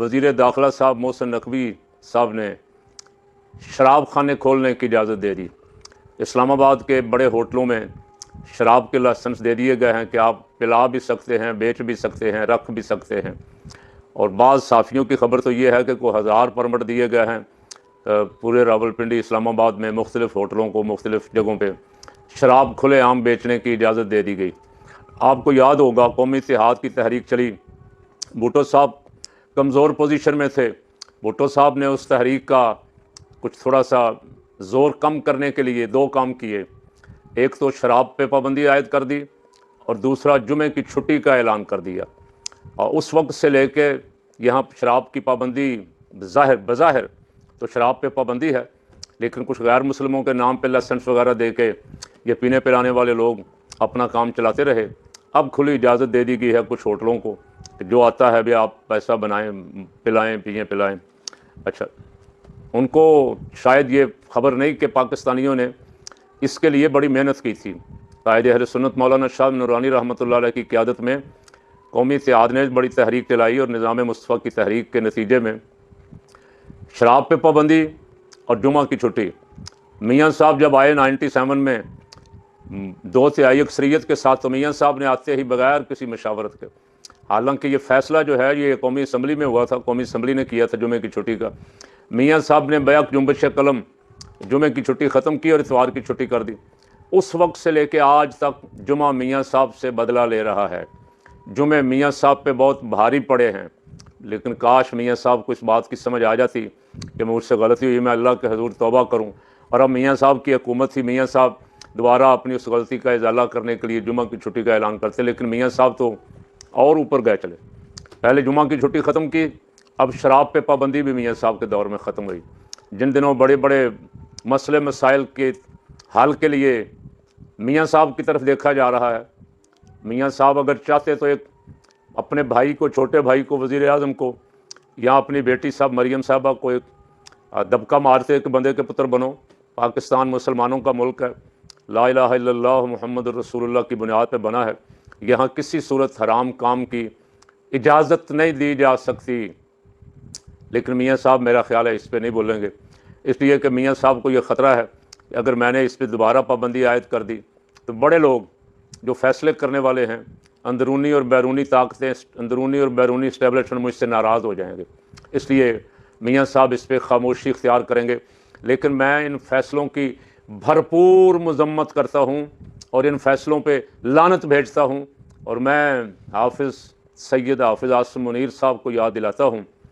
वज़ीर दाखिला साहब मोहसिन नकवी साहब ने शराब खाने खोलने की इजाज़त दे दी। इस्लामाबाद के बड़े होटलों में शराब के लाइसेंस दे दिए गए हैं कि आप पिला भी सकते हैं, बेच भी सकते हैं, रख भी सकते हैं। और बाज़ साफ़ियों की खबर तो ये है कि कोई 1000 परमिट दिए गए हैं पूरे रावलपिंडी इस्लामाबाद में मुख्तलिफ़ होटलों को मुख्तलिफ़ जगहों पे शराब खुलेआम बेचने की इजाज़त दे दी गई। आपको याद होगा कौमी इत्तेहाद की तहरीक चली, भुट्टो साहब कमज़ोर पोजीशन में थे। भुट्टो साहब ने उस तहरीक का कुछ थोड़ा सा ज़ोर कम करने के लिए 2 काम किए। एक तो शराब पे पाबंदी आयद कर दी और दूसरा जुमे की छुट्टी का ऐलान कर दिया। और उस वक्त से लेके यहाँ शराब की पाबंदी बज़ाहिर तो शराब पे पाबंदी है, लेकिन कुछ गैर मुस्लिमों के नाम पे लाइसेंस वगैरह दे के ये पीने पिलाने वाले लोग अपना काम चलाते रहे। अब खुली इजाज़त दे दी गई है कुछ होटलों को कि जो आता है भी आप पैसा बनाएं, पिलाएं, पिए पिलाएं। अच्छा, उनको शायद ये ख़बर नहीं कि पाकिस्तानियों ने इसके लिए बड़ी मेहनत की थी। कायदे अहले सुन्नत मौलाना शाह नूरानी रहमतुल्लाह अलैह की क़यादत में कौमी इत्तेहाद ने बड़ी तहरीक चलाई और निज़ाम मुस्तफ़ा की तहरीक के नतीजे में शराब पे पाबंदी और जुमा की छुट्टी। मियाँ साहब जब आए 97 में 2 तिहाई अक्सरियत के साथ, तो मियाँ साहब ने आते ही बगैर किसी मशावरत के, हालांकि ये फ़ैसला जो है ये कौमी असम्बली में हुआ था, कौमी असम्बली ने किया था जुमे की छुट्टी का। मियाँ साहब ने बैक जुम्बश कलम जुमे की छुट्टी ख़त्म की और इतवार की छुट्टी कर दी। उस वक्त से लेके आज तक जुमा मियाँ साहब से बदला ले रहा है। जुमे मियाँ साहब पे बहुत भारी पड़े हैं, लेकिन काश मियाँ साहब को इस बात की समझ आ जाती कि मुझसे गलती हुई, मैं अल्लाह के हजूर तौबा करूँ। और अब मियाँ साहब की हुकूमत थी, मियाँ साहब दोबारा अपनी उस गलती का इजाला करने के लिए जुमा की छुट्टी का ऐलान करते, लेकिन मियाँ साहब तो और ऊपर गए चले। पहले जुमा की छुट्टी ख़त्म की, अब शराब पे पाबंदी भी मियाँ साहब के दौर में ख़त्म हुई। जिन दिनों बड़े बड़े मसले मसाइल के हल के लिए मियाँ साहब की तरफ देखा जा रहा है, मियाँ साहब अगर चाहते तो एक अपने भाई को, छोटे भाई को, वज़ीर आज़म को, या अपनी बेटी साहब मरियम साहबा को एक दबका मारते कि बंदे के पुत्र बनो, पाकिस्तान मुसलमानों का मुल्क है, ला इलाहा इल्लल्लाह मुहम्मदुर रसूलुल्लाह की बुनियाद पे बना है, यहाँ किसी सूरत हराम काम की इजाज़त नहीं दी जा सकती। लेकिन मियाँ साहब मेरा ख्याल है इस पर नहीं बोलेंगे, इसलिए कि मियाँ साहब को ये ख़तरा है कि अगर मैंने इस पर दोबारा पाबंदी आयद कर दी तो बड़े लोग जो फ़ैसले करने वाले हैं, अंदरूनी और बैरूनी ताकतें, अंदरूनी और बैरूनी इस्टेब्लिशमेंट मुझसे नाराज़ हो जाएंगे। इसलिए मियाँ साहब इस पर खामोशी इख्तियार करेंगे। लेकिन मैं इन फ़ैसलों की भरपूर मज़म्मत करता हूँ और इन फ़ैसलों पे लानत भेजता हूँ। और मैं हाफ़िज़ सैयद हाफ़िज़ आसिम मुनीर साहब को याद दिलाता हूँ